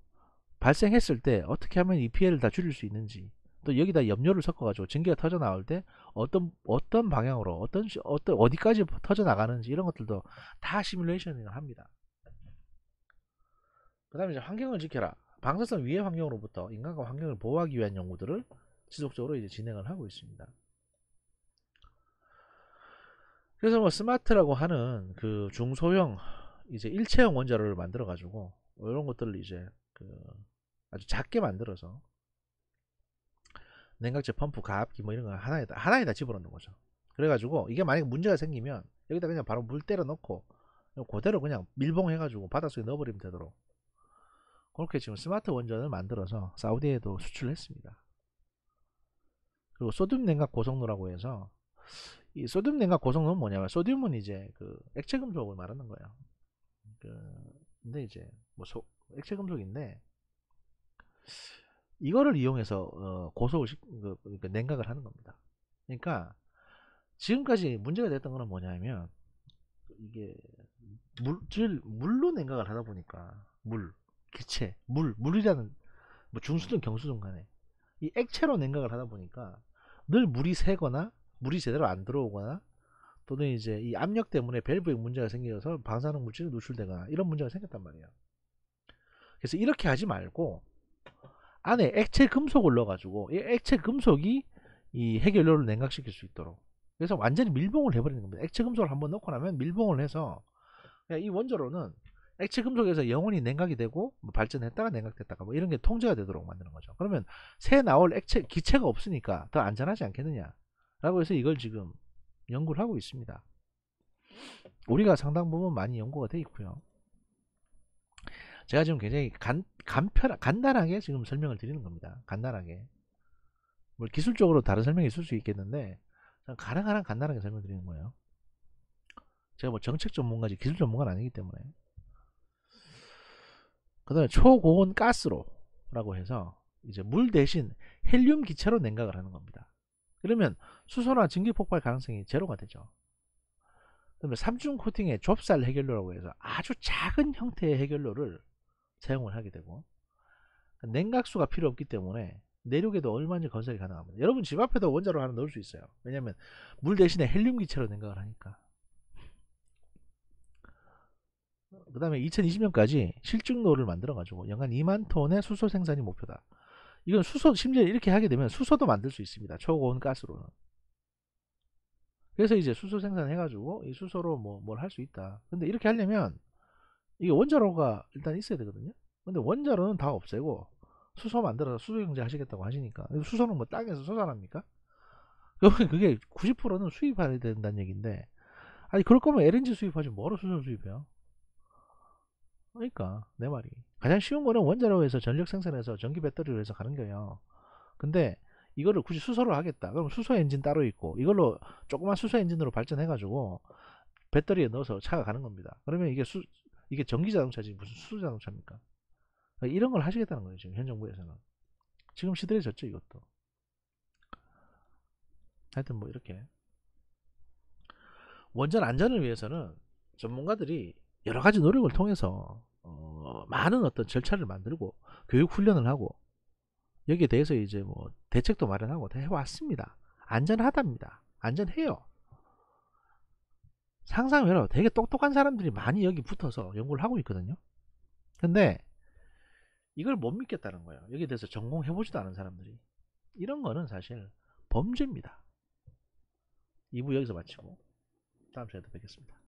발생했을 때 어떻게 하면 이 피해를 다 줄일 수 있는지, 또 여기다 염료를 섞어가지고 전기가 터져 나올 때 어떤 방향으로 어디까지 터져 나가는지 이런 것들도 다 시뮬레이션을 합니다. 그 다음에 이제 환경을 지켜라, 방사성 위해 환경으로부터 인간과 환경을 보호하기 위한 연구들을 지속적으로 이제 진행을 하고 있습니다. 그래서 뭐 스마트라고 하는 그 중소형 이제 일체형 원자로를 만들어 가지고 이런 것들을 이제 아주 작게 만들어서 냉각제 펌프, 가압기 뭐 이런 거 하나에다 집어넣는 거죠. 그래가지고 이게 만약에 문제가 생기면 여기다 그냥 바로 물 때려 넣고 그대로 그냥 밀봉해가지고 바닷속에 넣어버리면 되도록 그렇게 지금 스마트 원전을 만들어서 사우디에도 수출했습니다. 그리고 소듐 냉각 고성로라고 해서, 이 소듐 냉각 고성로는 뭐냐면, 소듐은 이제 액체 금속을 말하는 거예요. 근데 이제 뭐 액체 금속인데 이거를 이용해서 고속을 그러니까 냉각을 하는 겁니다. 그러니까 지금까지 문제가 됐던 거는 뭐냐면, 이게 물로 냉각을 하다 보니까 기체, 물이라는 뭐 중수든 경수든 간에 이 액체로 냉각을 하다 보니까 늘 물이 새거나 물이 제대로 안 들어오거나, 또는 이제 이 압력 때문에 밸브에 문제가 생겨서 방사능 물질이 누출되거나 이런 문제가 생겼단 말이에요. 그래서 이렇게 하지 말고 안에 액체 금속을 넣어가지고 이 액체 금속이 이 해결료를 냉각시킬 수 있도록, 그래서 완전히 밀봉을 해버리는 겁니다. 액체 금속을 한번 넣고 나면 밀봉을 해서 이 원자로는 액체 금속에서 영원히 냉각이 되고 뭐 발전했다가 냉각됐다가 뭐 이런 게 통제가 되도록 만드는 거죠. 그러면 새 나올 기체가 없으니까 더 안전하지 않겠느냐 라고 해서 이걸 지금 연구를 하고 있습니다. 우리가 상당 부분 많이 연구가 돼 있고요. 제가 지금 굉장히 간단하게 지금 설명을 드리는 겁니다. 간단하게. 뭐 기술적으로 다른 설명이 있을 수 있겠는데 가능한 한 간단하게 설명드리는 거예요. 제가 뭐 정책 전문가지 기술 전문가는 아니기 때문에. 그 다음에 초고온 가스로라고 해서 이제 물 대신 헬륨 기체로 냉각을 하는 겁니다. 그러면 수소나 증기 폭발 가능성이 제로가 되죠. 그다음에 삼중 코팅의 좁쌀 해결료라고 해서 아주 작은 형태의 해결료를 사용을 하게 되고, 냉각수가 필요 없기 때문에 내륙에도 얼마든지 건설이 가능합니다. 여러분 집 앞에도 원자로 하나 넣을 수 있어요. 왜냐면 물 대신에 헬륨 기체로 냉각을 하니까. 그 다음에 2020년까지 실증로를 만들어 가지고 연간 2만 톤의 수소 생산이 목표다. 이건 수소, 심지어 이렇게 하게 되면 수소도 만들 수 있습니다. 초고온 가스로는. 그래서 이제 수소 생산해 가지고 이 수소로 뭐 뭘 할 수 있다. 근데 이렇게 하려면 이게 원자로가 일단 있어야 되거든요. 근데 원자로는 다 없애고 수소 만들어서 수소 경제 하시겠다고 하시니까, 수소는 뭐 땅에서 솟아납니까? 그러면 그게 90%는 수입해야 된다는 얘기인데, 아니 그럴 거면 LNG 수입하지 뭐로 수소 수입해요? 그러니까 내 말이 가장 쉬운 거는 원자로에서 전력 생산해서 전기 배터리로 해서 가는 거예요. 근데 이거를 굳이 수소로 하겠다 그럼 수소 엔진 따로 있고, 이걸로 조그만 수소 엔진으로 발전해 가지고 배터리에 넣어서 차가 가는 겁니다. 그러면 이게 전기 자동차지 무슨 수소 자동차입니까? 이런 걸 하시겠다는 거예요 지금 현 정부에서는. 지금 시들해졌죠 이것도. 하여튼 뭐 이렇게 원전 안전을 위해서는 전문가들이 여러 가지 노력을 통해서 많은 어떤 절차를 만들고 교육 훈련을 하고 여기에 대해서 이제 뭐 대책도 마련하고 다 해왔습니다. 안전하답니다. 안전해요. 상상해요. 되게 똑똑한 사람들이 많이 여기 붙어서 연구를 하고 있거든요. 근데 이걸 못 믿겠다는 거예요. 여기에 대해서 전공해보지도 않은 사람들이. 이런 거는 사실 범죄입니다. 2부 여기서 마치고 다음 시간에 또 뵙겠습니다.